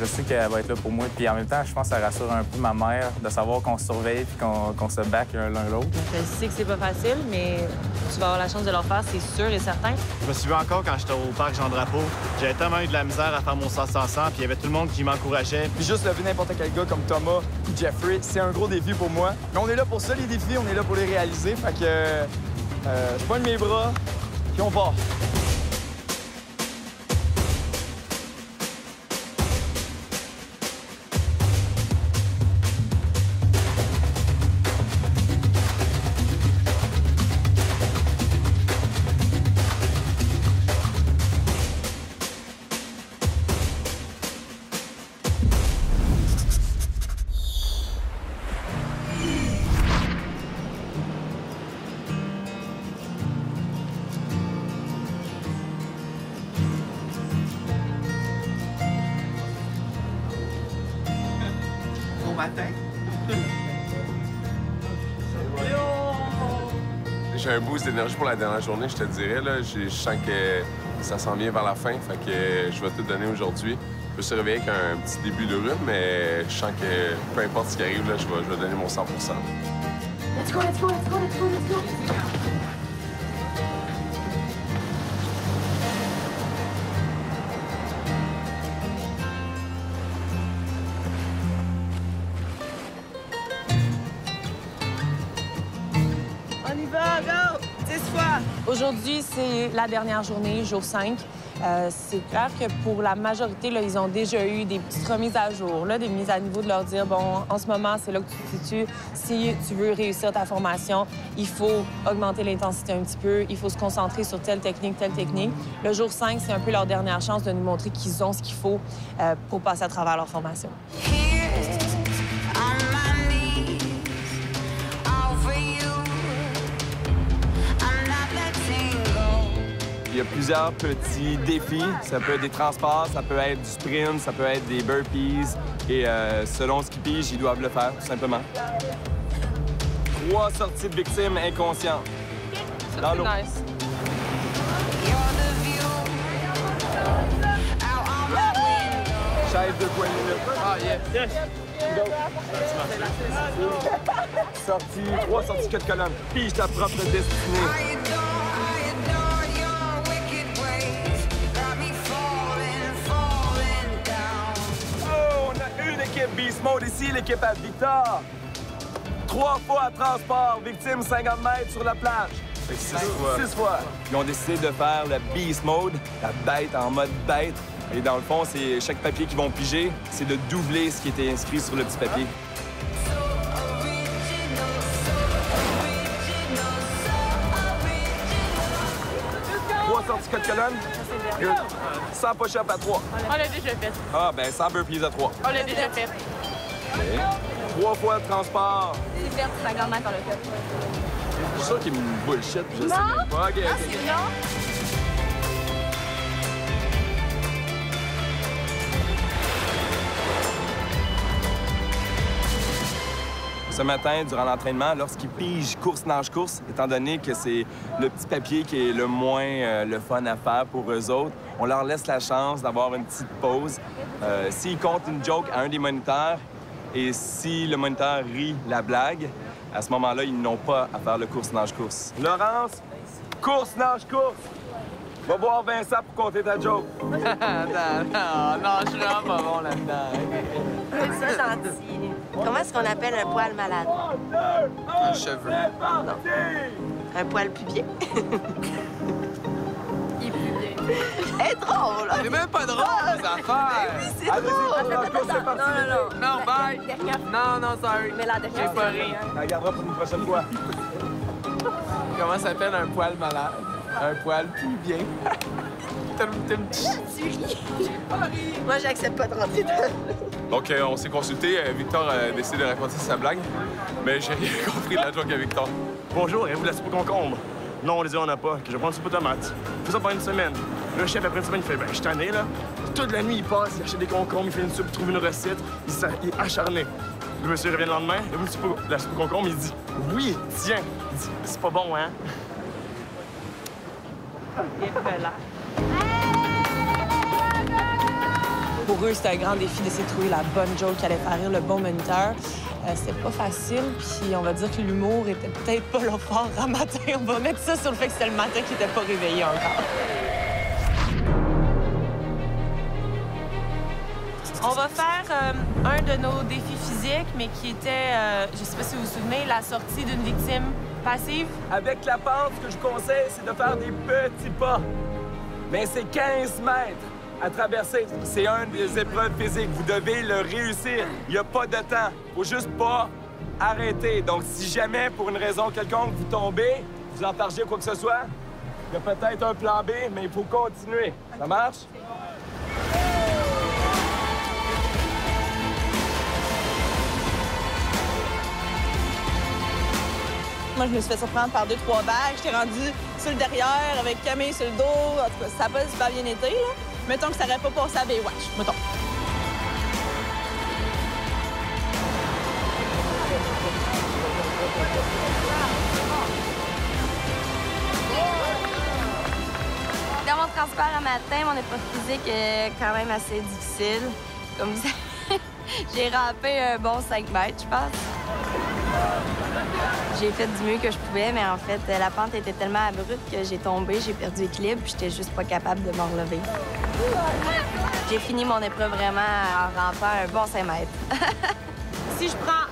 Je sais qu'elle va être là pour moi. Puis en même temps, je pense que ça rassure un peu ma mère de savoir qu'on se surveille et qu'on se back l'un l'autre. Je sais que c'est pas facile, mais tu vas avoir la chance de le faire, c'est sûr et certain. Je me souviens encore quand j'étais au parc Jean-Drapeau. J'avais tellement eu de la misère à faire mon 100-100, puis il y avait tout le monde qui m'encourageait. Puis juste lever n'importe quel gars comme Thomas ou Jeffrey, c'est un gros défi pour moi. Mais on est là pour ça, les défis, on est là pour les réaliser. Fait que je poigne mes bras, puis on part. J'ai un boost d'énergie pour la dernière journée, je te dirais. Là. Je sens que ça s'en vient vers la fin, fait que je vais tout donner aujourd'hui. Je me suis réveillé avec un petit début de rhume, mais je sens que peu importe ce qui arrive, là, je vais donner mon 100 %. Let's go, let's go, let's go, let's go, let's go. On y va, go! 10 fois! Aujourd'hui, c'est la dernière journée, jour 5. C'est clair que pour la majorité, là, ils ont déjà eu des petites remises à jour, là, des mises à niveau de leur dire, bon, en ce moment, c'est là que tu te situes. Si tu veux réussir ta formation, il faut augmenter l'intensité un petit peu, il faut se concentrer sur telle technique, telle technique. Le jour 5, c'est un peu leur dernière chance de nous montrer qu'ils ont ce qu'il faut pour passer à travers leur formation. Il y a plusieurs petits défis. Ça peut être des transports, ça peut être du sprint, ça peut être des burpees. Et selon ce qu'ils pigent, ils doivent le faire, tout simplement. 3 sorties de victimes inconscientes. Dans l'eau. Nice. Chaise de coin de minute. Ah, yes! Sortie, 3 sorties queue de colonne. Pige ta propre destinée. L'équipe Beast Mode ici, l'équipe à Victor. 3 fois à transport, victime 50 mètres sur la plage. 6 fois. Ils ont décidé de faire le Beast Mode, la bête en mode bête. Et dans le fond, c'est chaque papier qu'ils vont piger, c'est de doubler ce qui était inscrit sur le petit papier. Trois sorties queue de colonne. Good. 100 push-up à 3. On l'a déjà fait. Ah, ben 100 burpees à 3. On l'a déjà fait. Okay. 3 fois de transport. C'est fait, 50 mètres, on l'a fait. Je suis sûr qu'il me bullshit. Je sais Non? même pas. OK, Ah, OK. c'est non? Ce matin, durant l'entraînement, lorsqu'ils pigent course-nage-course, étant donné que c'est le petit papier qui est le moins le fun à faire pour eux autres, on leur laisse la chance d'avoir une petite pause. S'ils comptent une joke à un des moniteurs et si le moniteur rit la blague, à ce moment-là, ils n'ont pas à faire le course-nage-course. Laurence, course-nage-course! Va voir Vincent pour compter ta joke. non, je suis vraiment pas bon là-dedans. C'est ça, gentil. Comment est-ce qu'on appelle un poil malade? Un cheveu. Non. Un poil pubier. Il est plus bien. Elle est drôle! C'est même pas drôle, les affaires. Oui, c'est drôle! Non, bye. Non, sorry. Mais la J'ai dernière, pas ri. Tu la garderas pour une prochaine fois. Comment ça s'appelle un poil malade? Un poil plus bien. T'as une petite... tu ris. Moi, j'accepte pas de rentrer dans... Donc, on s'est consulté. Victor a décidé de raconter sa blague, mais j'ai rien compris de la joke à Victor. Bonjour, avez-vous de la soupe au concombre? Non, on les dit on n'a pas, que je vais prendre une soupe aux tomates. Fais ça pendant une semaine. Le chef, après une semaine, il fait, ben, je suis tanné, là. Toute la nuit, il passe, il achète des concombres, il fait une soupe, il trouve une recette. Il est acharné. Le monsieur revient le lendemain, il a vu la soupe au concombre, il dit, oui, tiens. Il dit, c'est pas bon, hein? Il est là. Pour eux, c'était un grand défi d'essayer de trouver la bonne joke qui allait faire rire le bon moniteur. C'était pas facile, puis on va dire que l'humour était peut-être pas le fort en matin. On va mettre ça sur le fait que c'était le matin qui était pas réveillé encore. On va faire un de nos défis physiques, mais qui était, je sais pas si vous vous souvenez, la sortie d'une victime passive. Avec la pente, ce que je conseille, c'est de faire des petits pas. Mais c'est 15 mètres à traverser. C'est une des épreuves physiques. Vous devez le réussir. Il n'y a pas de temps. Faut juste pas arrêter. Donc, si jamais, pour une raison quelconque, vous tombez, vous enfargez quoi que ce soit, il y a peut-être un plan B, mais il faut continuer. Ça marche? Moi, je me suis fait surprendre par 2-3 bagues. J'étais rendue sur le derrière avec Camille sur le dos. En tout cas, ça n'a pas super bien été, là. Mettons que ça n'aurait pas passé à Baywatch. Mettons. Dans mon transport à matin, mon épreuve physique est quand même assez difficile. Comme vous savez, j'ai rampé un bon 5 mètres, je pense. J'ai fait du mieux que je pouvais, mais en fait, la pente était tellement abrupte que j'ai tombé, j'ai perdu l'équilibre, puis j'étais juste pas capable de me relever. J'ai fini mon épreuve vraiment en rampant un bon 5 mètres. Si je prends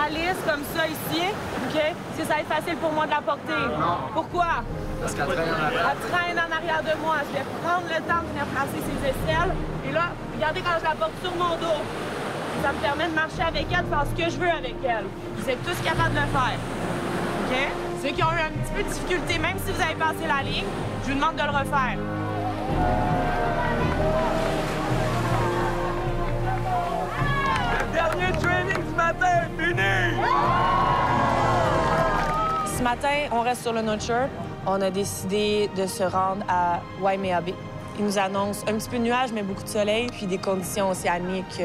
Alice comme ça ici, OK, est-ce que ça va être facile pour moi de la porter? Non. Pourquoi? Parce qu'elle traîne en arrière. Elle traîne en arrière de moi. Je vais prendre le temps de venir placer ses aisselles. Et là, regardez quand je la porte sur mon dos. Ça me permet de marcher avec elle, de faire ce que je veux avec elle. Vous êtes tous capables de le faire. OK? Ceux qui ont eu un petit peu de difficulté, même si vous avez passé la ligne, je vous demande de le refaire. Le dernier training du matin est fini! Ce matin, on reste sur le Notcher. On a décidé de se rendre à Waimea Bay. Ils nous annoncent un petit peu de nuages, mais beaucoup de soleil, puis des conditions océaniques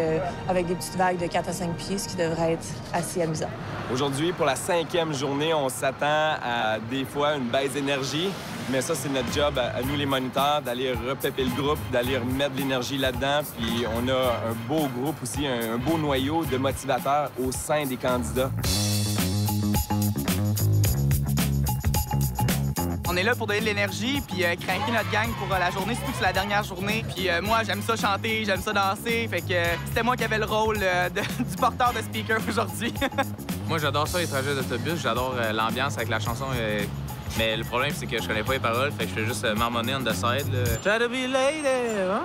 avec des petites vagues de 4 à 5 pieds, ce qui devrait être assez amusant. Aujourd'hui, pour la 5e journée, on s'attend à des fois une baisse d'énergie, mais ça, c'est notre job à nous, les moniteurs, d'aller repepper le groupe, d'aller remettre de l'énergie là-dedans. Puis on a un beau groupe aussi, un beau noyau de motivateurs au sein des candidats. On est là pour donner de l'énergie puis craquer notre gang pour la journée, surtout que c'est la dernière journée. Puis moi, j'aime ça chanter, j'aime ça danser. Fait que c'était moi qui avais le rôle du porteur de speaker aujourd'hui. Moi, j'adore ça, les trajets d'autobus. J'adore l'ambiance avec la chanson. Mais le problème, c'est que je connais pas les paroles. Fait que je fais juste marmonner on the side. Là. Try to be lady, hein?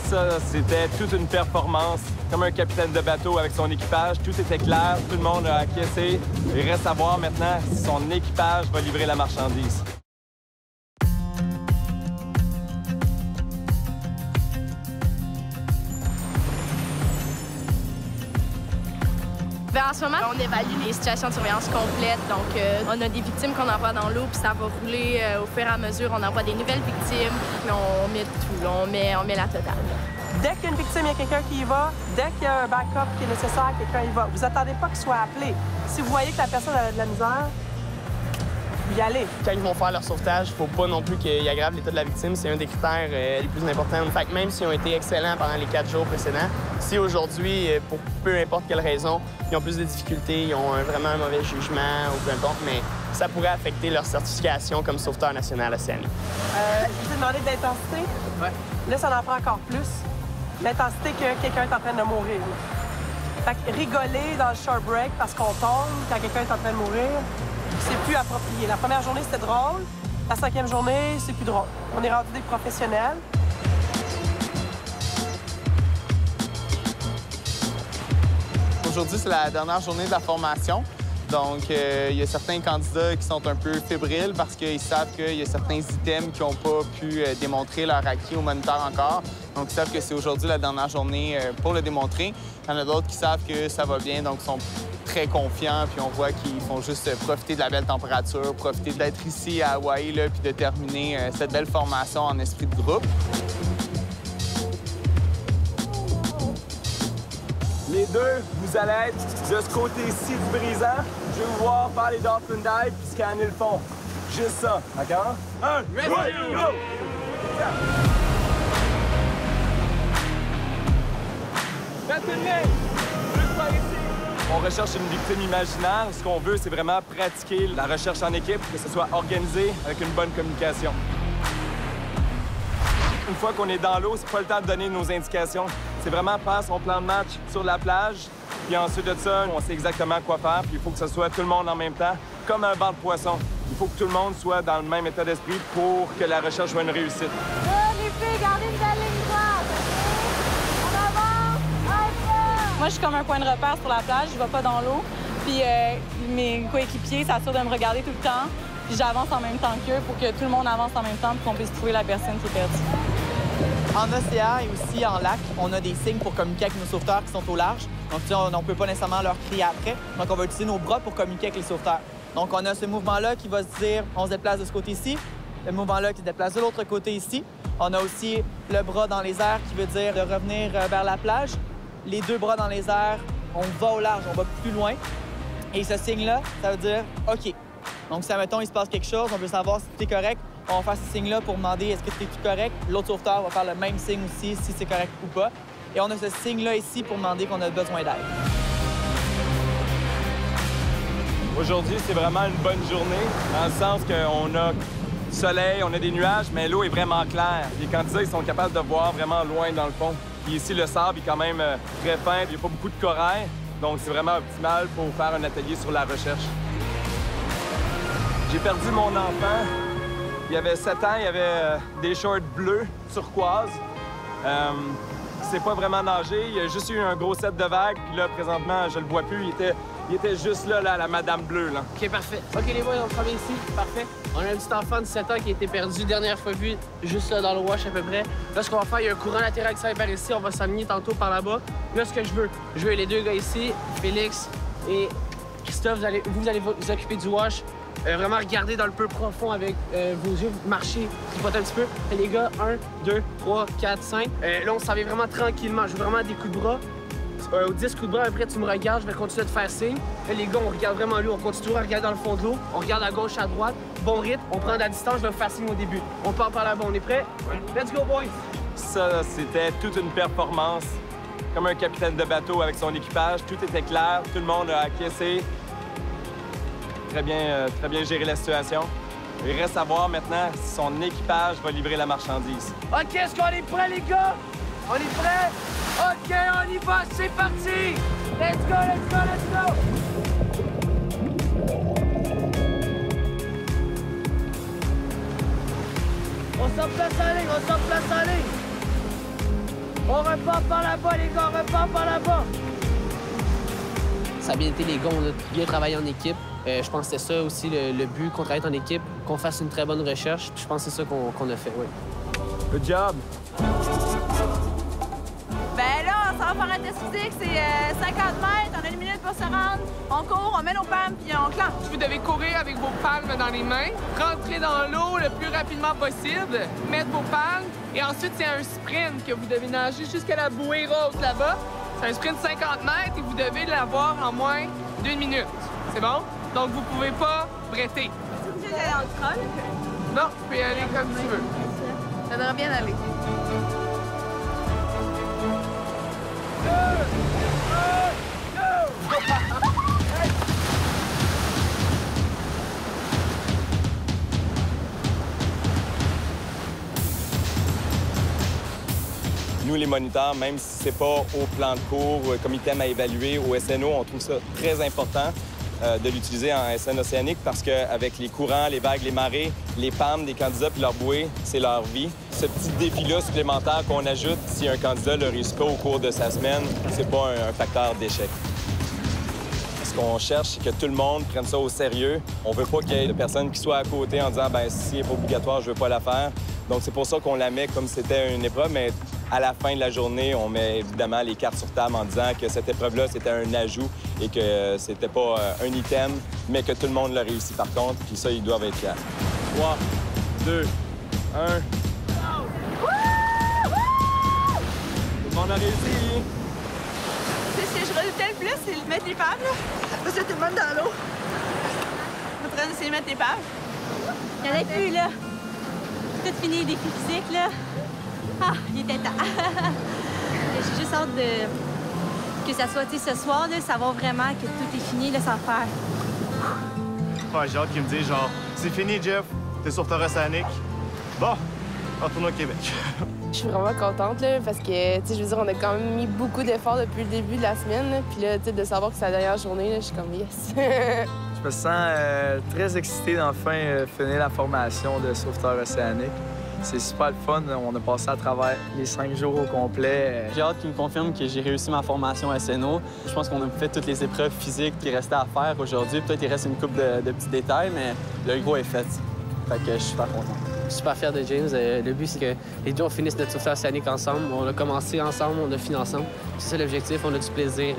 Ça, c'était toute une performance, comme un capitaine de bateau avec son équipage. Tout était clair, tout le monde a acquiescé. Il reste à voir maintenant si son équipage va livrer la marchandise. En ce moment, on évalue les situations de surveillance complètes. Donc, on a des victimes qu'on envoie dans l'eau, puis ça va rouler au fur et à mesure. On envoie des nouvelles victimes, puis on met tout. On met la totale. Dès qu'il y a une victime, il y a quelqu'un qui y va. Dès qu'il y a un backup qui est nécessaire, quelqu'un y va. Vous attendez pas qu'il soit appelé. Si vous voyez que la personne a de la misère, y aller. Quand ils vont faire leur sauvetage, il faut pas non plus qu'ils aggravent l'état de la victime. C'est un des critères les plus importants. Fait que même s'ils ont été excellents pendant les 4 jours précédents, si aujourd'hui, pour peu importe quelle raison, ils ont plus de difficultés, ils ont vraiment un mauvais jugement ou peu importe, mais ça pourrait affecter leur certification comme sauveteur national océanique. Je vous ai demandé de l'intensité. Ouais. Là, ça en prend encore plus. L'intensité que quelqu'un est en train de mourir. Fait que rigoler dans le short break parce qu'on tombe quand quelqu'un est en train de mourir, c'est plus approprié. La première journée, c'était drôle. La 5e journée, c'est plus drôle. On est rendu des professionnels. Aujourd'hui, c'est la dernière journée de la formation. Donc, il y a certains candidats qui sont un peu fébriles parce qu'ils savent qu'il y a certains items qui n'ont pas pu démontrer leur acquis au moniteur encore. Donc, ils savent que c'est aujourd'hui la dernière journée pour le démontrer. Il y en a d'autres qui savent que ça va bien, donc sont très confiants, puis on voit qu'ils font juste profiter de la belle température, profiter d'être ici à Hawaï, là, puis de terminer cette belle formation en esprit de groupe. Les deux, vous allez être de ce côté-ci du brisant. Je vais vous voir faire les dolphin dives puis scanner le fond. Juste ça, d'accord? 1, 2, 3, go! On recherche une victime imaginaire. Ce qu'on veut, c'est vraiment pratiquer la recherche en équipe, que ce soit organisé avec une bonne communication. Une fois qu'on est dans l'eau, c'est pas le temps de donner nos indications. C'est vraiment faire son plan de match sur la plage. Puis ensuite de ça, on sait exactement quoi faire. Puis il faut que ce soit tout le monde en même temps, comme un banc de poissons. Il faut que tout le monde soit dans le même état d'esprit pour que la recherche soit une réussite. Les filles, gardez une belle ligne droite. En avant, Moi, je suis comme un point de repère sur la plage. Je vais pas dans l'eau. Puis mes coéquipiers s'assurent de me regarder tout le temps. Puis j'avance en même temps qu'eux pour que tout le monde avance en même temps pour qu'on puisse trouver la personne qui est perdue. En océan et aussi en lac, on a des signes pour communiquer avec nos sauveteurs qui sont au large. Donc, on ne peut pas nécessairement leur crier après. Donc, on va utiliser nos bras pour communiquer avec les sauveteurs. Donc, on a ce mouvement-là qui va se dire on se déplace de ce côté-ci, le mouvement-là qui se déplace de l'autre côté ici. On a aussi le bras dans les airs qui veut dire de revenir vers la plage. Les deux bras dans les airs, on va au large, on va plus loin. Et ce signe-là, ça veut dire OK. Donc, si, admettons, il se passe quelque chose, on veut savoir si tout est correct, on va faire ce signe-là pour demander est-ce que tout est correct. L'autre sauveteur va faire le même signe aussi, si c'est correct ou pas. Et on a ce signe-là ici pour demander qu'on a besoin d'aide. Aujourd'hui, c'est vraiment une bonne journée, dans le sens qu'on a du soleil, on a des nuages, mais l'eau est vraiment claire. Les candidats, ils sont capables de voir vraiment loin dans le fond. Puis ici, le sable est quand même très fin, il n'y a pas beaucoup de corail, donc c'est vraiment optimal pour faire un atelier sur la recherche. J'ai perdu mon enfant. Il y avait 7 ans, il y avait des shorts bleus turquoise. Il sait pas vraiment nager. Il a juste eu un gros set de vagues. Puis là, présentement, je le vois plus. Il était juste là, la madame bleue. Là. OK, parfait. OK, les boys, on revient ici. Parfait. On a un petit enfant de 7 ans qui a été perdu, dernière fois vu, juste là dans le wash à peu près. Là, ce qu'on va faire, il y a un courant latéral qui s'arrive par ici. On va s'aligner tantôt par là-bas. Là, ce que je veux les deux gars ici, Félix et Christophe, vous allez vous occuper du wash. Vraiment regarder dans le peu profond avec vos yeux, marcher, tripoter un petit peu. Et les gars, 1, 2, 3, 4, 5. Là, on s'en va vraiment tranquillement. Je veux vraiment des coups de bras. 10 coups de bras, après tu me regardes, je vais continuer de te faire signe. Là, les gars, on regarde vraiment l'eau, on continue à regarder dans le fond de l'eau. On regarde à gauche, à droite. Bon rythme, on prend de la distance, je vais vous faire signe au début. On part par là-bas, on est prêts? Let's go, boys! Ça, c'était toute une performance. Comme un capitaine de bateau avec son équipage, tout était clair, tout le monde a acquiescé. Très bien géré la situation. Il reste à voir maintenant si son équipage va livrer la marchandise. OK, est-ce qu'on est prêts, les gars? On est prêts? OK, on y va, c'est parti! Let's go, let's go, let's go! On s'en place à ligne, on s'en place à ligne! On repart par là-bas, les gars, on repart par là-bas! Ça a bien été, les gars, on a bien travaillé en équipe. Je pense que c'était ça aussi le but, qu'on travaille en équipe, qu'on fasse une très bonne recherche. Puis je pense que c'est ça qu'on a fait, oui. Good job! Ben là, ça va faire un test physique, c'est 50 mètres, on a une minute pour se rendre. On court, on met nos palmes, puis on clenche. Vous devez courir avec vos palmes dans les mains, rentrer dans l'eau le plus rapidement possible, mettre vos palmes, et ensuite, c'est un sprint que vous devez nager jusqu'à la bouée rose là-bas. C'est un sprint de 50 mètres et vous devez l'avoir en moins d'1 minute. C'est bon? Donc, vous pouvez pas bretter. Est-ce que tu veux aller dans le crawl? Non, tu peux y aller comme tu veux. Ça devrait bien aller. Nous, les moniteurs, même si c'est pas au plan de cours, au comité à évaluer, au SNO, on trouve ça très important de l'utiliser en SN océanique parce qu'avec les courants, les vagues, les marées, les PAM des candidats puis leur bouée, c'est leur vie. Ce petit défi-là supplémentaire qu'on ajoute si un candidat ne le réussit pas au cours de sa semaine, c'est pas un facteur d'échec. Ce qu'on cherche, c'est que tout le monde prenne ça au sérieux. On veut pas qu'il y ait de personnes qui soient à côté en disant « ben si c'est pas obligatoire, je veux pas la faire ». Donc c'est pour ça qu'on la met comme si c'était une épreuve, mais À la fin de la journée, on met évidemment les cartes sur table en disant que cette épreuve-là, c'était un ajout et que c'était pas un item, mais que tout le monde l'a réussi par contre. Puis ça, ils doivent être fiers. 3, 2, 1... Tout le monde a réussi! Ce que je redoutais le plus, c'est de mettre l'épave, là. Parce que tout le monde dans l'eau. En train d'essayer de mettre l'épave. Il y en a plus, là. Tout fini, les défis physiques, là. Ah, il était temps. J'ai juste hâte que ça soit, tu sais, ce soir, là, savoir vraiment que tout est fini, là, sans faire. Ouais, j'ai hâte qu'ils me disent, genre, c'est fini, Jeff, t'es sauveteur océanique. Bon, retourne au Québec. Je suis vraiment contente, là, parce que, tu sais, je veux dire, on a quand même mis beaucoup d'efforts depuis le début de la semaine, là. Puis là, tu sais, de savoir que c'est la dernière journée, là, je suis comme yes. Je me sens très excité d'enfin finir la formation de sauveteur océanique. C'est super le fun. On a passé à travers les 5 jours au complet. J'ai hâte qu'ils me confirment que j'ai réussi ma formation SNO. Je pense qu'on a fait toutes les épreuves physiques qui restaient à faire aujourd'hui. Peut-être qu'il reste une couple de petits détails, mais le gros est fait. Fait que je suis super content. Je suis super fier de James. Le but, c'est que les deux, on finisse notre sauveteur océanique ensemble. On a commencé ensemble, on a fini ensemble. C'est ça l'objectif. On a du plaisir.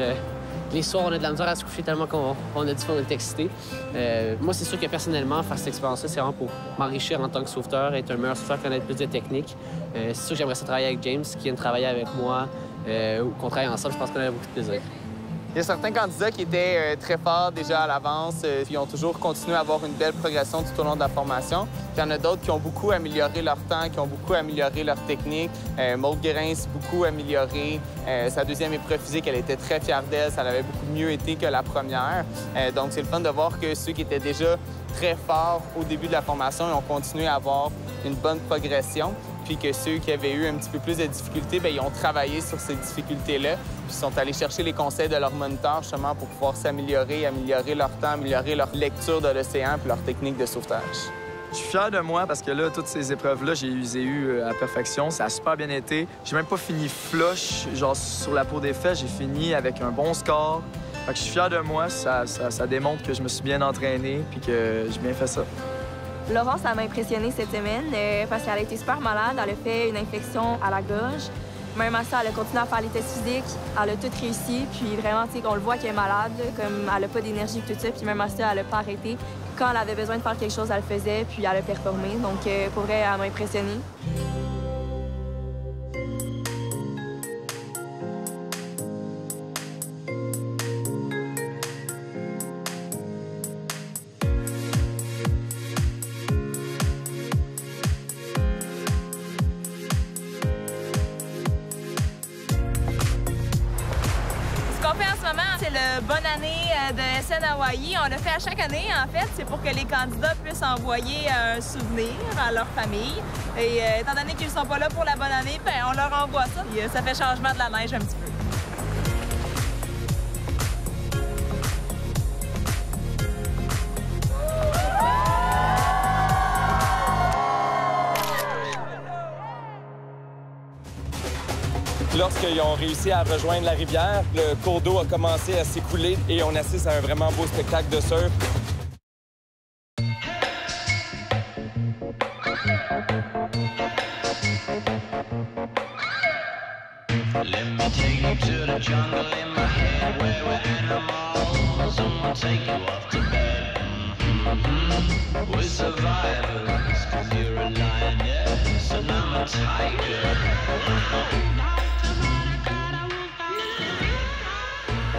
Les soirs, on a de la misère à se coucher tellement qu'on a dit qu'on était excités. Moi, c'est sûr que personnellement, faire cette expérience-là, c'est vraiment pour m'enrichir en tant que sauveteur, être un meilleur sauveteur, connaître plus de techniques. C'est sûr que j'aimerais ça travailler avec James, qui vient de travailler avec moi, ou qu'on travaille ensemble. Je pense qu'on a beaucoup de plaisir. Il y a certains candidats qui étaient très forts déjà à l'avance, puis ont toujours continué à avoir une belle progression tout au long de la formation. Puis il y en a d'autres qui ont beaucoup amélioré leur temps, qui ont beaucoup amélioré leur technique. Maude Guérin s'est beaucoup améliorée. Sa deuxième épreuve physique, elle était très fière d'elle. Ça avait beaucoup mieux été que la première. Donc c'est le fun de voir que ceux qui étaient déjà très forts au début de la formation ont continué à avoir une bonne progression. Puis que ceux qui avaient eu un petit peu plus de difficultés, bien, ils ont travaillé sur ces difficultés-là, puis sont allés chercher les conseils de leur moniteur justement pour pouvoir s'améliorer, améliorer leur temps, améliorer leur lecture de l'océan puis leur technique de sauvetage. Je suis fier de moi parce que là, toutes ces épreuves-là, je les ai eues à perfection. Ça a super bien été. J'ai même pas fini flush, genre sur la peau des fesses. J'ai fini avec un bon score. Fait que je suis fier de moi. Ça démontre que je me suis bien entraîné puis que j'ai bien fait ça. Laurence, ça m'a impressionnée cette semaine parce qu'elle a été super malade. Elle a fait une infection à la gorge. Même à ça, elle a continué à faire les tests physiques. Elle a tout réussi. Puis vraiment, tu sais, on le voit qu'elle est malade, comme elle n'a pas d'énergie et tout ça. Puis même à ça, elle n'a pas arrêté. Quand elle avait besoin de faire quelque chose, elle le faisait. Puis elle a performé. Donc, pour vrai, elle m'a impressionnée. C'est le Bonne année de SN Hawaii. On le fait à chaque année, en fait. C'est pour que les candidats puissent envoyer un souvenir à leur famille. Et étant donné qu'ils ne sont pas là pour la bonne année, bien, on leur envoie ça. Et, ça fait changement de la neige un petit peu. Lorsqu'ils ont réussi à rejoindre la rivière, le cours d'eau a commencé à s'écouler et on assiste à un vraiment beau spectacle de surf.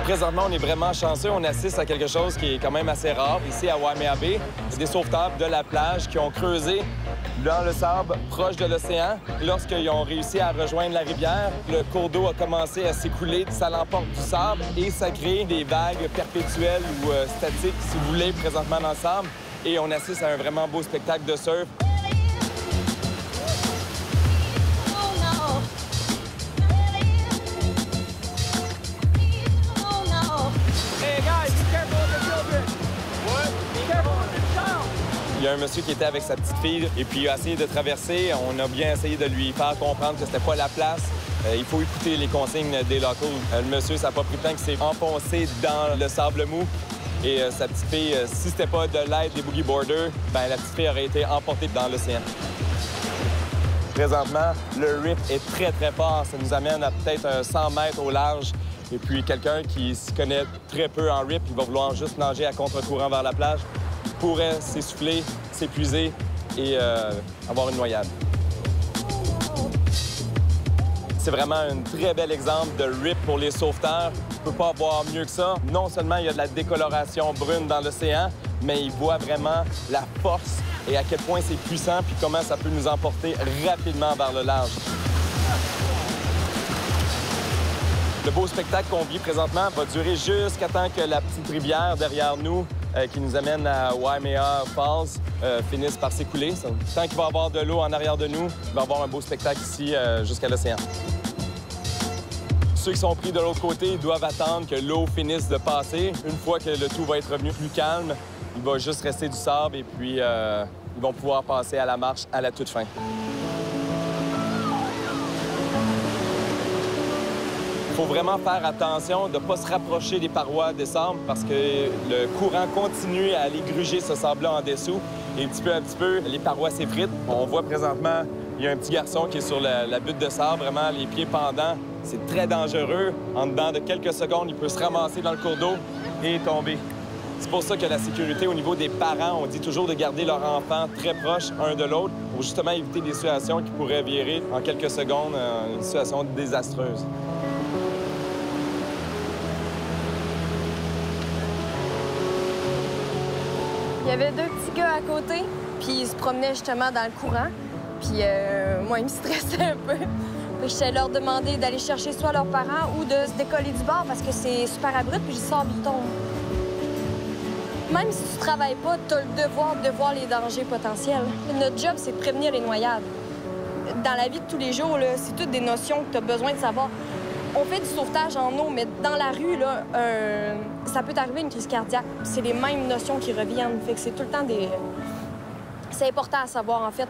Présentement, on est vraiment chanceux. On assiste à quelque chose qui est quand même assez rare. Ici, à Waimea Bay, c'est des sauveteurs de la plage qui ont creusé dans le sable proche de l'océan. Lorsqu'ils ont réussi à rejoindre la rivière, le cours d'eau a commencé à s'écouler. Ça l'emporte du sable et ça crée des vagues perpétuelles ou statiques, si vous voulez, présentement dans le sable. Et on assiste à un vraiment beau spectacle de surf. Il y a un monsieur qui était avec sa petite fille et puis il a essayé de traverser. On a bien essayé de lui faire comprendre que c'était pas la place. Il faut écouter les consignes des locaux. Le monsieur, ça n'a pas pris de temps qu'il s'est enfoncé dans le sable mou. Et sa petite fille, si c'était pas de l'aide des boogie boarders, ben la petite fille aurait été emportée dans l'océan. Présentement, le rip est très, très fort. Ça nous amène à peut-être 100 mètres au large. Et puis, quelqu'un qui s'y connaît très peu en rip, il va vouloir juste nager à contre-courant vers la plage, pourrait s'essouffler, s'épuiser et avoir une noyade. C'est vraiment un très bel exemple de rip pour les sauveteurs. On ne peut pas avoir mieux que ça. Non seulement il y a de la décoloration brune dans l'océan, mais il voit vraiment la force et à quel point c'est puissant puis comment ça peut nous emporter rapidement vers le large. Le beau spectacle qu'on vit présentement va durer jusqu'à temps que la petite rivière derrière nous, qui nous amène à Waimea Falls, finisse par s'écouler. Tant qu'il va y avoir de l'eau en arrière de nous, il va y avoir un beau spectacle ici jusqu'à l'océan. Ceux qui sont pris de l'autre côté doivent attendre que l'eau finisse de passer. Une fois que le tout va être revenu plus calme, il va juste rester du sable et puis ils vont pouvoir passer à la marche à la toute fin. Il faut vraiment faire attention de ne pas se rapprocher des parois des sables parce que le courant continue à aller gruger ce sable-là en dessous. Et petit à petit peu, les parois s'effritent. On voit présentement, il y a un petit garçon qui est sur la butte de sable, vraiment les pieds pendants. C'est très dangereux. En dedans de quelques secondes, il peut se ramasser dans le cours d'eau et tomber. C'est pour ça que la sécurité au niveau des parents, on dit toujours de garder leur enfant très proche un de l'autre pour justement éviter des situations qui pourraient virer en quelques secondes, une situation désastreuse. Il y avait deux petits gars à côté, puis ils se promenaient justement dans le courant. Puis moi, ils me stressaient un peu. Puis j'allais leur demander d'aller chercher soit leurs parents ou de se décoller du bord parce que c'est super abrupt, puis je sors, puis ils tombent. Même si tu travailles pas, tu as le devoir de voir les dangers potentiels. Notre job, c'est de prévenir les noyades. Dans la vie de tous les jours, c'est toutes des notions que tu as besoin de savoir. On fait du sauvetage en eau, mais dans la rue, là, ça peut t'arriver une crise cardiaque. C'est les mêmes notions qui reviennent. Fait que c'est tout le temps des... C'est important à savoir, en fait.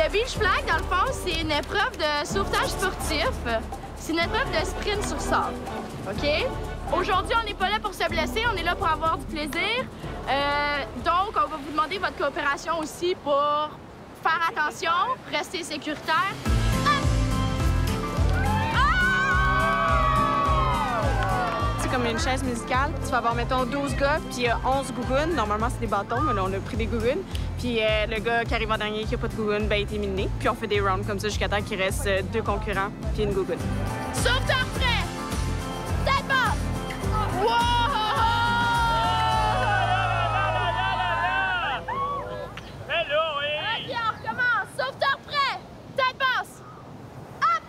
Le beach flag, dans le fond, c'est une épreuve de sauvetage sportif. C'est une épreuve de sprint sur sable. OK? Aujourd'hui, on n'est pas là pour se blesser, on est là pour avoir du plaisir. Donc, on va vous demander votre coopération aussi pour faire attention, rester sécuritaire. C'est comme une chaise musicale. Tu vas avoir, mettons, 12 gars, puis 11 gougounes. Normalement, c'est des bâtons, mais là, on a pris des gougounes. Puis le gars qui arrive en dernier, qui n'a pas de gougounes, ben, il est éliminé. Puis on fait des rounds comme ça jusqu'à temps qu'il reste 2 concurrents, puis une gougoune. Sauveteur prêt! Tête basse! Wow! OK, on recommence. Sauveteur prêt! Tête basse! Hop!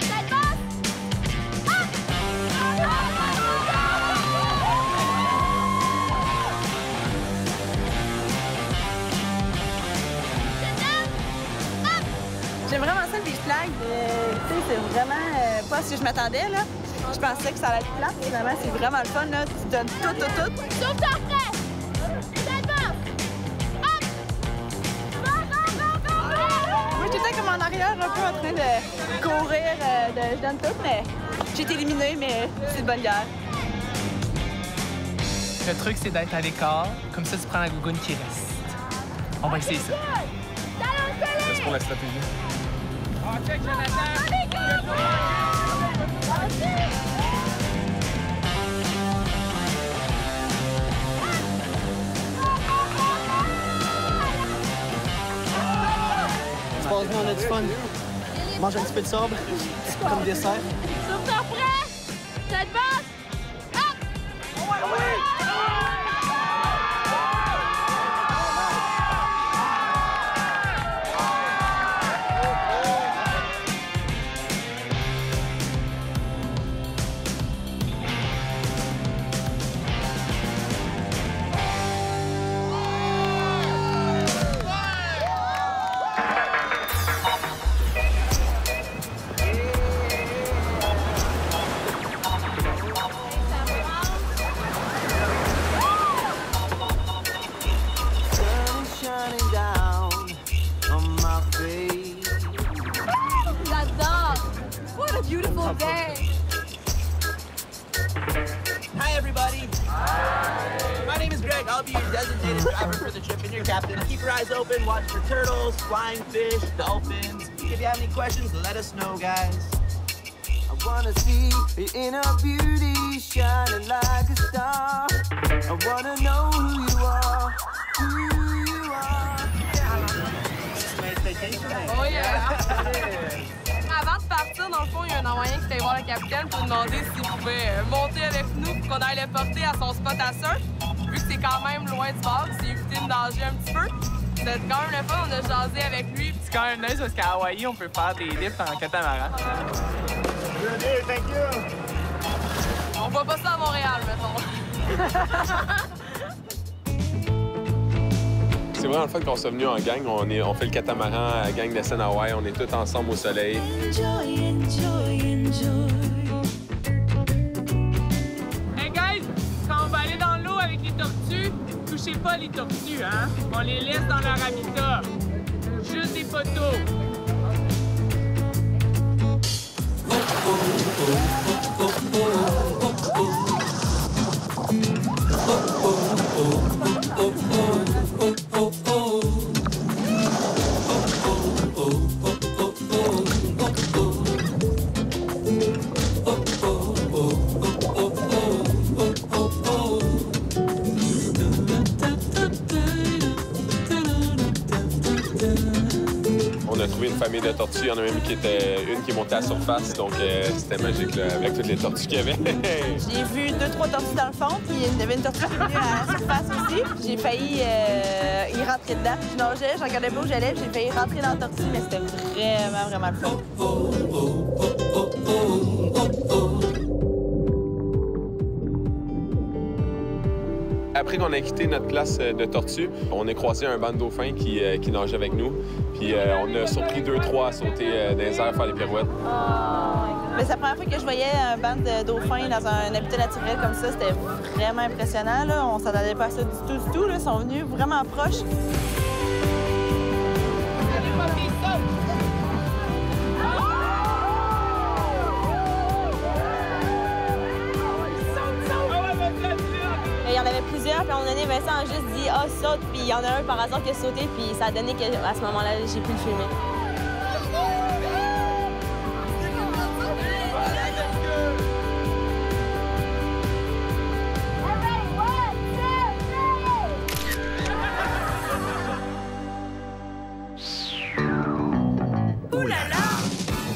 Tête basse! J'aime vraiment ça, le beach flag. C'est vraiment pas ce que je m'attendais, là. Je pensais que ça allait être plat. Finalement, c'est vraiment le fun, là. Tu donnes tout. Sauveteur prêt! Tête basse! Hop! Moi, j'étais tout le temps comme en arrière, un peu en train de courir, je donne tout, mais j'ai été éliminée, mais c'est de bonne guerre. Le truc, c'est d'être à l'écart. Comme ça, tu prends la gougoune qui reste. On va essayer ça. C'est pour la stratégie. Tu penses bien, on a du fun. Mange un petit peu de sable, comme dessert. Sauveteur prêt! Tête basse! Hop! Hi, everybody. Hi. My name is Greg. I'll be your designated driver for the trip and your captain. Keep your eyes open, watch for turtles, flying fish, dolphins. If you have any questions, let us know, guys. I wanna see your inner beauty shining like a star. I wanna know who you are, who you are. Oh yeah! Avant de partir, dans le fond, il y a un Hawaïen qui était voir le capitaine pour demander s'il pouvait monter avec nous pour qu'on aille le porter à son spot à surf. Vu que c'est quand même loin du bord, c'est éviter de nager un petit peu. C'était quand même le fun, on a jasé avec lui. C'est quand même nice parce qu'à Hawaï, on peut faire des lifts en catamaran. Thank you. On voit pas ça à Montréal, mettons. C'est vraiment le fun qu'on soit venu en gang. On fait le catamaran à la gang de SN Hawaii. On est tous ensemble au soleil. Enjoy, enjoy, enjoy. Hey guys, quand on va aller dans l'eau avec les tortues, touchez pas les tortues, hein? On les laisse dans leur habitat. Juste des photos. On a trouvé une famille de tortues. Il y en a même une qui montait à la surface. Donc, c'était magique là, avec toutes les tortues qu'il y avait. J'ai vu 2-3 tortues dans le fond, puis il y avait une tortue qui venue à la surface aussi. J'ai failli y rentrer dedans. Je nageais, je regardais pas où j'allais, j'ai failli rentrer dans la tortue, mais c'était vraiment, vraiment le fun. Après qu'on a quitté notre classe de tortues, on a croisé un banc de dauphins qui nageait avec nous. Puis on a surpris 2-3 à sauter dans les airs, faire des pirouettes. Mais c'est la première fois que je voyais un banc de dauphins dans un habitat naturel comme ça. C'était vraiment impressionnant. Là. On s'attendait pas à ça du tout. Là. Ils sont venus vraiment proches. Il y en avait plusieurs, puis à un moment donné, Vincent a juste dit « Ah, saute », puis il y en a un par hasard qui a sauté, puis ça a donné qu'à ce moment-là, j'ai pu le filmer.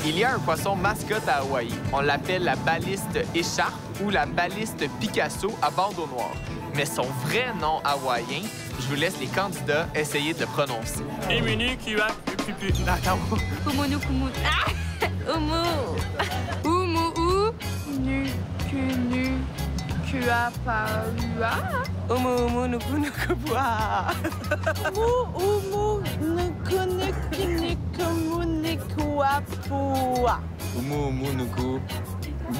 Il y a un poisson mascotte à Hawaï. On l'appelle la baliste écharpe ou la baliste Picasso à bandeau noir. Mais son vrai nom hawaïen, je vous laisse les candidats essayer de le prononcer. Emunu, Kua, Pupu, Nakao. Umunukumu. Ah! Umu. Umu, nu, kunu, kua, paua. Umu, nuku, nuku, bua. Umu, nuku, nuku, nuku, nuku, apua. Umu, nuku,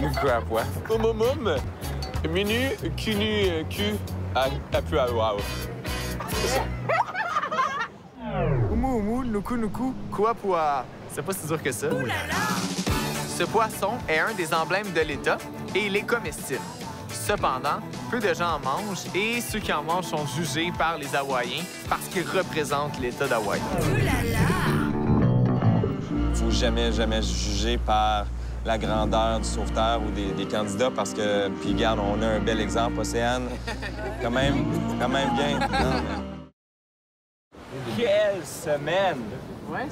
nuku, apua. Umumum, minu, kunu, ku, apua, wow. Umu, nuku, kuapua. C'est pas si dur que ça. Ce poisson est un des emblèmes de l'État et il est comestible. Cependant, peu de gens en mangent et ceux qui en mangent sont jugés par les Hawaïens parce qu'ils représentent l'État d'Hawaï. Faut jamais juger par la grandeur du sauveteur ou des candidats parce que, puis regarde, on a un bel exemple, Océane. Quand même bien. Non. Quelle semaine! Ouais.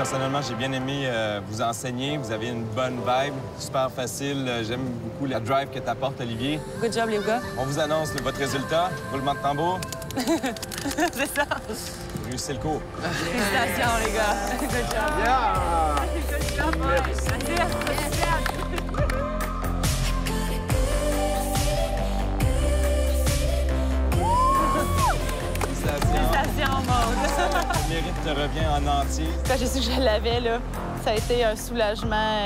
personnellement, j'ai bien aimé vous enseigner. Vous avez une bonne vibe, super facile. J'aime beaucoup la drive que t'apportes, Olivier. Good job, les gars. On vous annonce votre résultat. Roulement de tambour. C'est ça. Réussissez le cours. Félicitations, les gars. Good job. Good job, boys. That's it. Félicitations, Maud. Le mérite te revient en entier. Quand j'ai su que je l'avais, là, ça a été un soulagement,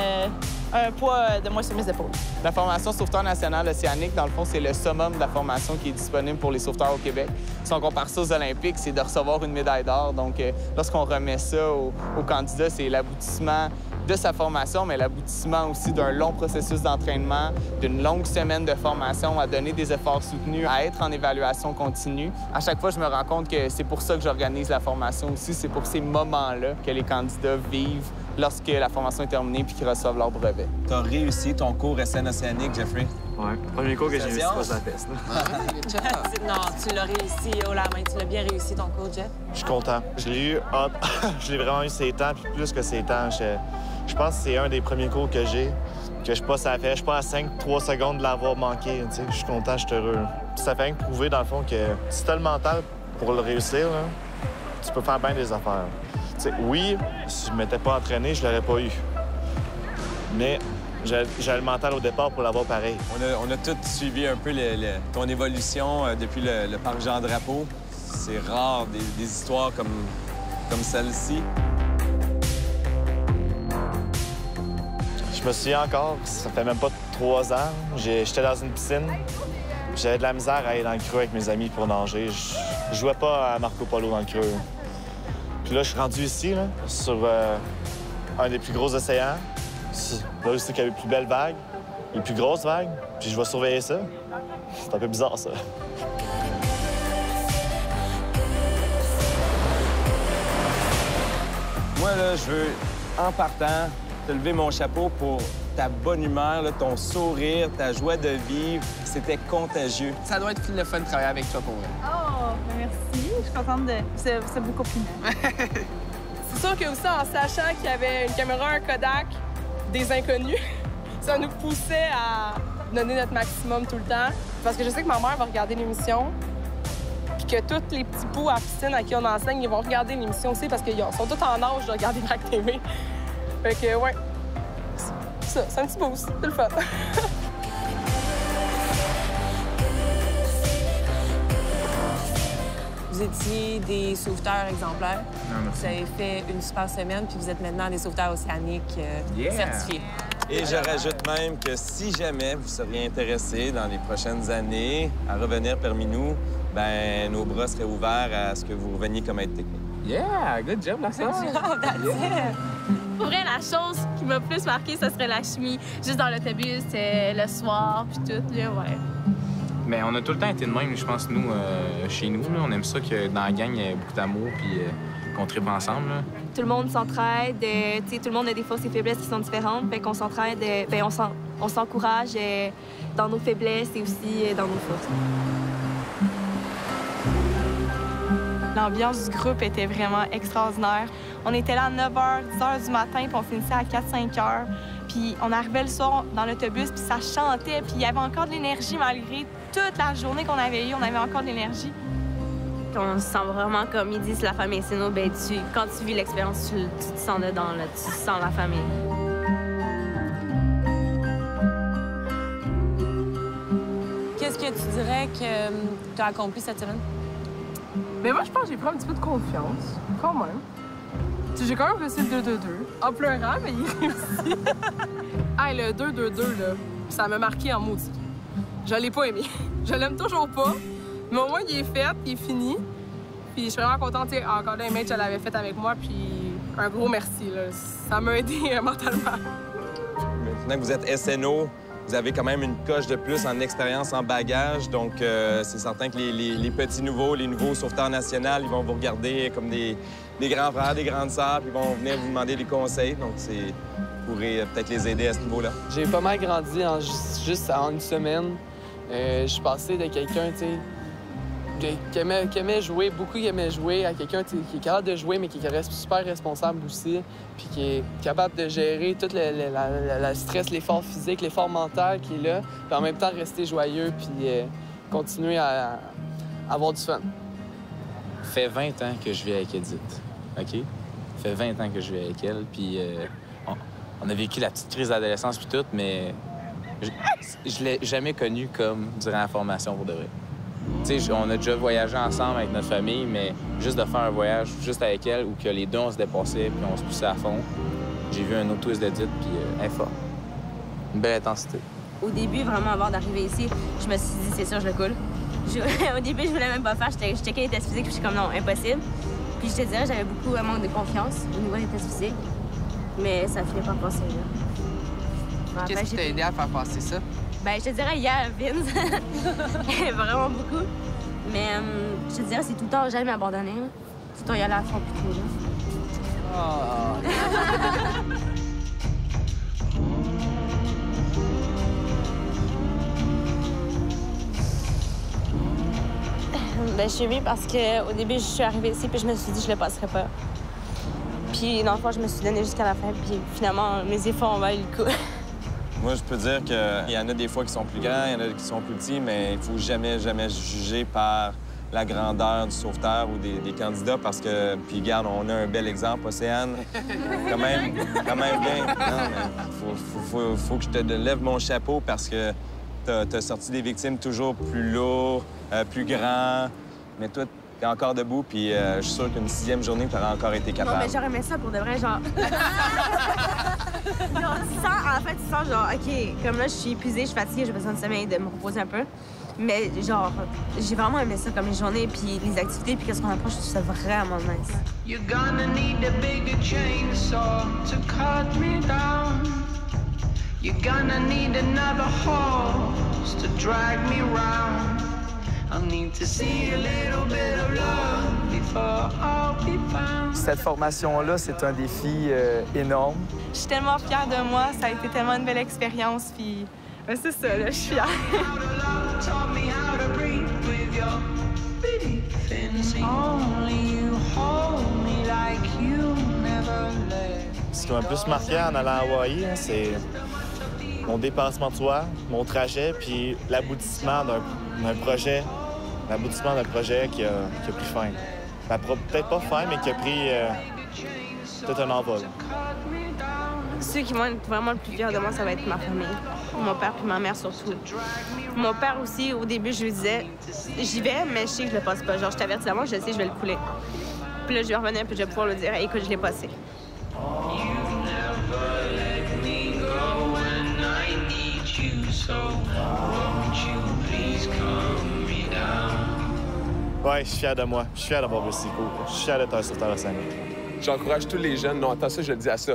un poids de moins sur mes épaules. La formation sauveteur national océanique, dans le fond, c'est le summum de la formation qui est disponible pour les sauveteurs au Québec. Si on compare ça aux Olympiques, c'est de recevoir une médaille d'or. Donc, lorsqu'on remet ça aux candidats, c'est l'aboutissement de sa formation, mais l'aboutissement aussi d'un long processus d'entraînement, d'une longue semaine de formation, à donner des efforts soutenus, à être en évaluation continue. À chaque fois, je me rends compte que c'est pour ça que j'organise la formation aussi. C'est pour ces moments-là que les candidats vivent lorsque la formation est terminée puis qu'ils reçoivent leur brevet. Tu as réussi ton cours SN océanique, Jeffrey? Ouais. Premier cours que j'ai réussi, pas sa fesse. Non, tu l'as réussi haut la main. Tu l'as bien réussi, ton cours, Jeff. Je suis content. Je l'ai eu, je l'ai vraiment eu 7 ans, puis plus que 7 ans. Je pense que c'est un des premiers cours que j'ai, que je passe à la fête. Je suis pas à 5-3 secondes de l'avoir manqué. Je suis content, je suis heureux. Puis ça fait rien que prouver, dans le fond, que si tu as le mental pour le réussir, là, tu peux faire bien des affaires. T'sais, oui, si je ne m'étais pas entraîné, je l'aurais pas eu. Mais j'avais le mental au départ pour l'avoir pareil. On a tous suivi un peu ton évolution depuis le parc Jean-Drapeau. C'est rare des histoires comme celle-ci. Je me souviens encore, ça fait même pas 3 ans. J'étais dans une piscine. J'avais de la misère à aller dans le creux avec mes amis pour nager. Je jouais pas à Marco Polo dans le creux. Puis là, je suis rendu ici, là, sur un des plus gros océans. Là aussi, qu'il y a les plus belles vagues, les plus grosses vagues. Puis je vais surveiller ça. C'est un peu bizarre, ça. Moi, là, je veux, en partant, te lever mon chapeau pour ta bonne humeur, là, ton sourire, ta joie de vivre. C'était contagieux. Ça doit être le fun de travailler avec toi, pour vrai. Oh, merci. Je suis contente de... C'est beau compliment. C'est sûr que aussi, en sachant qu'il y avait une caméra, un Kodak, des inconnus, ça nous poussait à donner notre maximum tout le temps. Parce que je sais que ma mère va regarder l'émission, puis que tous les petits poux à la piscine à qui on enseigne, ils vont regarder l'émission aussi parce qu'ils sont tous en âge de regarder Vrac TV. Fait que, ouais, ça, c'est un petit boost. C'est le fun. Vous étiez des sauveteurs exemplaires. Vous avez fait une super semaine, puis vous êtes maintenant des sauveteurs océaniques certifiés. Et je rajoute même que si jamais vous seriez intéressé dans les prochaines années à revenir parmi nous, ben nos bras seraient ouverts à ce que vous reveniez comme aide technique. Yeah, good job, la Good job, that's it. Pour vrai, la chose qui m'a plus marqué, ce serait la chimie. Juste dans l'autobus, le soir, puis tout, là, ouais. Mais on a tout le temps été de même, je pense, nous, chez nous. Là. On aime ça que dans la gang, il y ait beaucoup d'amour puis qu'on tripe ensemble. Là. Tout le monde s'entraide, tout le monde a des forces et faiblesses qui sont différentes, fait qu'on s'entraide, on s'encourage dans nos faiblesses et aussi dans nos forces. L'ambiance du groupe était vraiment extraordinaire. On était là à 9h, 10h du matin, puis on finissait à 4-5 heures. Puis on arrivait le soir dans l'autobus, puis ça chantait, puis il y avait encore de l'énergie malgré toute la journée qu'on avait eue, on avait encore de l'énergie. On se sent vraiment comme ils disent la famille, c'est nous, ben quand tu vis l'expérience, tu te sens dedans, là, tu sens la famille. Qu'est-ce que tu dirais que tu as accompli cette semaine? Mais moi, je pense que j'ai pris un petit peu de confiance, quand même. J'ai quand même réussi le 2-2-2, en pleurant, mais il réussit. Hey, le 2-2-2, là, ça m'a marqué en maudit. Je l'ai pas aimé. Je l'aime toujours pas, mais au moins, il est fait, il est fini. Puis je suis vraiment contente, encore d'un match, elle l'avait fait avec moi, puis un gros merci, là. Ça m'a aidé mentalement. Maintenant que vous êtes SNO, vous avez quand même une coche de plus en expérience, en bagage. Donc, c'est certain que les petits nouveaux, les nouveaux sauveteurs nationaux, ils vont vous regarder comme des grands frères, des grandes sœurs, puis ils vont venir vous demander des conseils. Donc, vous pourrez peut-être les aider à ce niveau-là. J'ai pas mal grandi juste en une semaine. Je suis passé de quelqu'un, tu sais, qui aimait jouer, beaucoup qui aimait jouer, à quelqu'un qui est capable de jouer, mais qui reste super responsable aussi, puis qui est capable de gérer tout le stress, l'effort physique, l'effort mental qui est là, puis en même temps rester joyeux, puis continuer à avoir du fun. Ça fait 20 ans que je vis avec Edith, OK? Ça fait 20 ans que je vis avec elle, puis on a vécu la petite crise d'adolescence puis tout, mais je l'ai jamais connue comme durant la formation pour de vrai. Tu sais, on a déjà voyagé ensemble avec notre famille, mais juste de faire un voyage juste avec elle où que les deux, on se dépassait puis on se poussait à fond, j'ai vu un autre twist d'Edith, puis elle est forte. Une belle intensité. Au début, vraiment, avant d'arriver ici, je me suis dit, c'est sûr, je le coule. Au début, je voulais même pas faire. Je checkais les tests physiques, puis je suis comme, non, impossible. Puis je te dirais, j'avais beaucoup un manque de confiance au niveau des tests physiques. Mais ça finit par passer, là. Qu'est-ce qui t'a aidé à faire passer ça? Ben, je te dirais, hier, Vince. Vraiment beaucoup. Mais je te dirais, c'est tout le temps jamais abandonné. Là. Tout le temps y aller à fond, puis tout, là. Oh. Ben, je suis émue parce qu'au début, je suis arrivée ici puis je me suis dit que je le passerais pas. Puis, dans le fond, je me suis donnée jusqu'à la fin. Puis, finalement, mes efforts ont valu le coup. Moi, je peux dire qu'il y en a des fois qui sont plus grands, il y en a qui sont plus petits, mais il faut jamais juger par la grandeur du sauveteur ou des candidats parce que, puis regarde, on a un bel exemple, Océane. Quand même bien. Non, mais faut que je te lève mon chapeau parce que t'as sorti des victimes toujours plus lourds, plus grands. Mais toi, t'es encore debout, puis je suis sûr qu'une 6e journée, t'aurais encore été capable. Non, mais j'aurais aimé ça pour de vrai, genre... genre, tu sens genre, OK, comme là, je suis épuisée, je suis fatiguée, j'ai besoin de sommeil, de me reposer un peu. Mais genre, j'ai vraiment aimé ça comme les journées, puis les activités, puis qu'est-ce qu'on approche, je trouve ça vraiment nice. You're gonna need a bigger chainsaw to cut me down. You're gonna need another horse to drag me round. I'll need to see a little bit of love before I'll be found. Cette formation-là, c'est un défi énorme. Je suis tellement fière de moi. Ça a été tellement une belle expérience. Puis, ben, c'est ça, là, je suis fière. Taught me how to breathe with your bitty fins. Only you hold me like you never let. Ce qui m'a le plus marqué en allant à Hawaï, c'est mon dépassement de soi, mon trajet, puis l'aboutissement d'un projet. L'aboutissement d'un projet qui a pris fin. Ben, peut-être pas fin, mais qui a pris tout un envol. Ceux qui vont être vraiment le plus fiers de moi, ça va être ma famille. Mon père puis ma mère surtout. Mon père aussi, au début, je lui disais, j'y vais, mais je sais que je le passe pas. Genre, je t'avertis d'avant, je sais, je vais le couler. Puis là, je vais revenir, puis je vais pouvoir lui dire, écoute, je l'ai passé. Ouais, je suis fier de moi. Je suis fier d'avoir réussi cool. Je suis fier d'être un sauveteur océanique. J'encourage tous les jeunes, non, attends ça, je le dis à ça.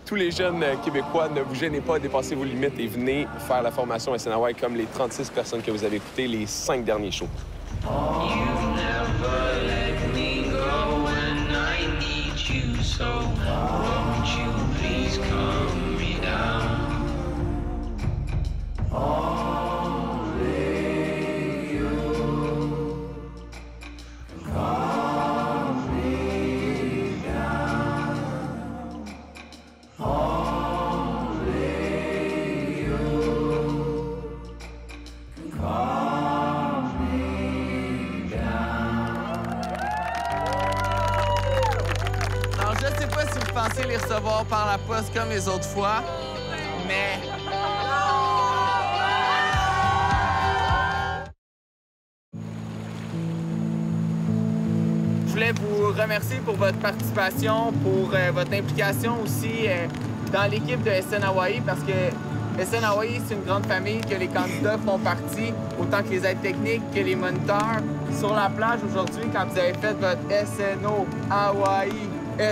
Tous les jeunes Québécois, ne vous gênez pas à dépasser vos limites et venez faire la formation SN Hawaii comme les 36 personnes que vous avez écoutées les 5 derniers shows. Alors, je sais pas si vous pensez les recevoir par la poste comme les autres fois, mais... Je voulais vous remercier pour votre participation, pour votre implication aussi dans l'équipe de SN Hawaii, parce que SN Hawaii, c'est une grande famille que les candidats font partie, autant que les aides techniques, que les moniteurs. Sur la plage aujourd'hui, quand vous avez fait votre SNO Hawaii, on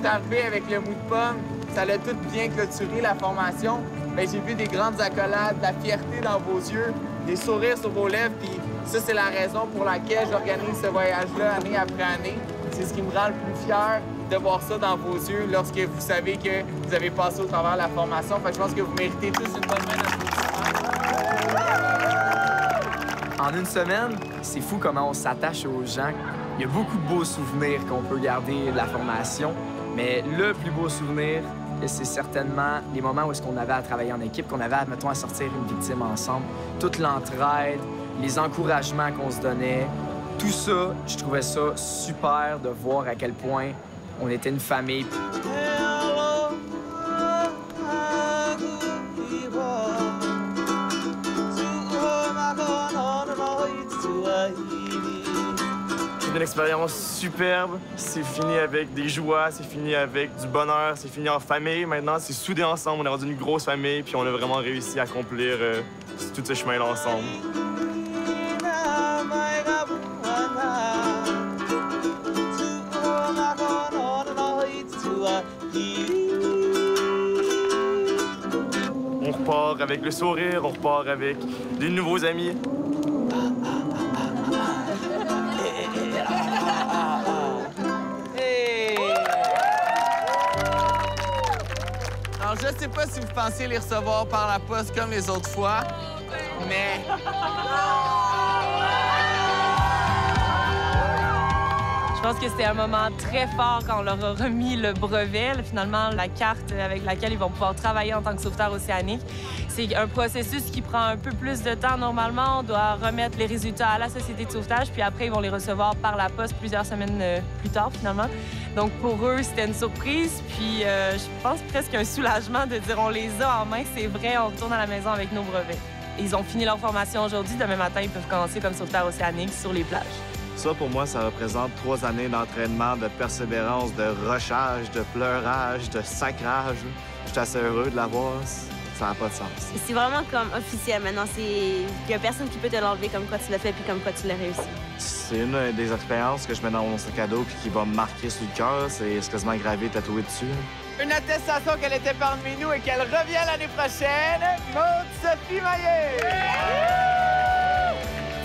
est arrivé avec le bout de pomme, ça l'a tout bien clôturé, la formation. Bien, j'ai vu des grandes accolades, de la fierté dans vos yeux, des sourires sur vos lèvres, puis ça, c'est la raison pour laquelle j'organise ce voyage-là année après année. C'est ce qui me rend le plus fier de voir ça dans vos yeux lorsque vous savez que vous avez passé au travers de la formation. Fait que je pense que vous méritez tous une bonne main d'applaudissement. En une semaine, c'est fou comment on s'attache aux gens. Il y a beaucoup de beaux souvenirs qu'on peut garder de la formation, mais le plus beau souvenir, c'est certainement les moments où est-ce qu'on avait à travailler en équipe, qu'on avait, mettons, à sortir une victime ensemble. Toute l'entraide, les encouragements qu'on se donnait, tout ça, je trouvais ça super de voir à quel point on était une famille. C'est une expérience superbe. C'est fini avec des joies, c'est fini avec du bonheur, c'est fini en famille. Maintenant, c'est soudé ensemble. On est rendu une grosse famille, puis on a vraiment réussi à accomplir tout ce chemin-là ensemble. On repart avec le sourire, on repart avec des nouveaux amis. Alors, je sais pas si vous pensez les recevoir par la poste comme les autres fois, mais... Je pense que c'était un moment très fort quand on leur a remis le brevet, finalement, la carte avec laquelle ils vont pouvoir travailler en tant que sauveteurs océaniques. C'est un processus qui prend un peu plus de temps normalement. On doit remettre les résultats à la Société de sauvetage, puis après, ils vont les recevoir par la poste plusieurs semaines plus tard, finalement. Donc, pour eux, c'était une surprise, puis je pense presque un soulagement de dire on les a en main, c'est vrai, on retourne à la maison avec nos brevets. Ils ont fini leur formation aujourd'hui. Demain matin, ils peuvent commencer comme sauveteurs océaniques sur les plages. Ça, pour moi, ça représente 3 années d'entraînement, de persévérance, de rushage, de pleurage, de sacrage. Je suis assez heureux de l'avoir. Ça n'a pas de sens. C'est vraiment comme officiel maintenant. Il n'y a personne qui peut te l'enlever comme quoi tu l'as fait puis comme quoi tu l'as réussi. C'est une des expériences que je mets dans mon sac à dos puis qui va me marquer sur le cœur. C'est quasiment gravé, tatoué dessus. Une attestation qu'elle était parmi nous et qu'elle revient l'année prochaine, Maude Sophie Maillet!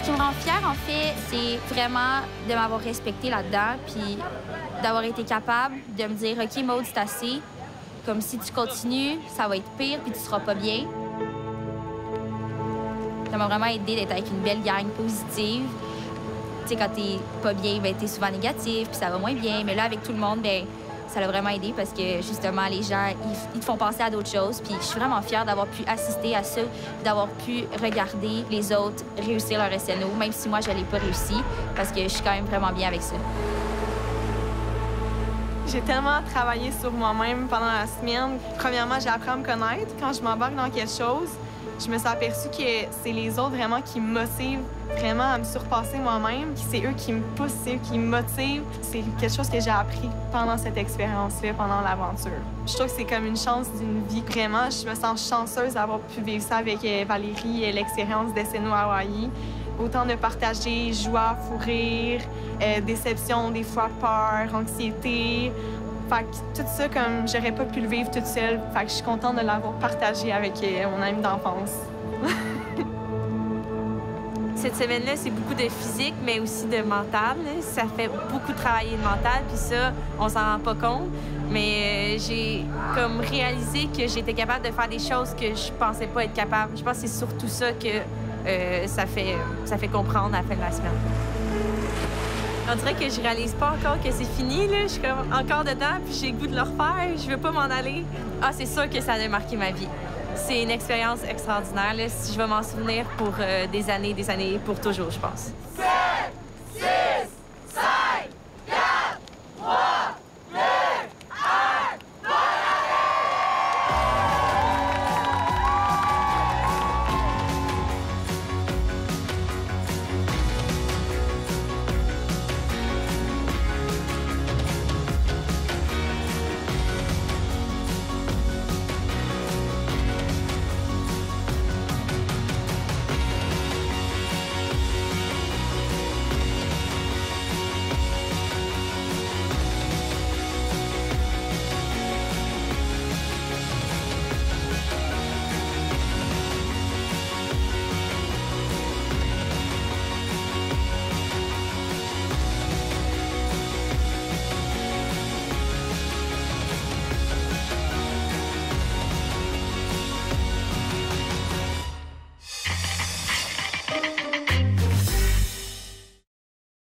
Ce qui me rend fière, en fait, c'est vraiment de m'avoir respectée là-dedans, puis d'avoir été capable de me dire « OK, Maude, c'est assez. Comme si tu continues, ça va être pire, puis tu seras pas bien. » Ça m'a vraiment aidé d'être avec une belle gang positive. Tu sais, quand t'es pas bien, ben, t'es souvent négatif, puis ça va moins bien. Mais là, avec tout le monde, ben, ça l'a vraiment aidé parce que, justement, les gens, ils te font penser à d'autres choses. Puis je suis vraiment fière d'avoir pu assister à ça, d'avoir pu regarder les autres réussir leur SNO, même si moi, je l'ai pas réussi, parce que je suis quand même vraiment bien avec ça. J'ai tellement travaillé sur moi-même pendant la semaine. Premièrement, j'ai appris à me connaître. Quand je m'embarque dans quelque chose, je me suis aperçue que c'est les autres vraiment qui me motivent vraiment à me surpasser moi-même. C'est eux qui me poussent, c'est eux qui me motivent. C'est quelque chose que j'ai appris pendant cette expérience-là, pendant l'aventure. Je trouve que c'est comme une chance d'une vie. Vraiment, je me sens chanceuse d'avoir pu vivre ça avec Valérie et l'expérience d'SNO Hawaii. Autant de partager joie, fou rire, déception, des fois peur, anxiété. Fait que tout ça, comme j'aurais pas pu le vivre toute seule. Fait que je suis contente de l'avoir partagé avec mon amie d'enfance. Cette semaine-là, c'est beaucoup de physique, mais aussi de mental. Ça fait beaucoup travailler le mental, puis ça, on s'en rend pas compte. Mais j'ai comme réalisé que j'étais capable de faire des choses que je pensais pas être capable. Je pense que c'est surtout ça que ça fait comprendre à la fin de la semaine. On dirait que je réalise pas encore que c'est fini, là. Je suis comme encore dedans, puis j'ai le goût de le refaire. Je veux pas m'en aller. Ah, c'est sûr que ça a marqué ma vie. C'est une expérience extraordinaire, là. Si je vais m'en souvenir pour des années, pour toujours, je pense.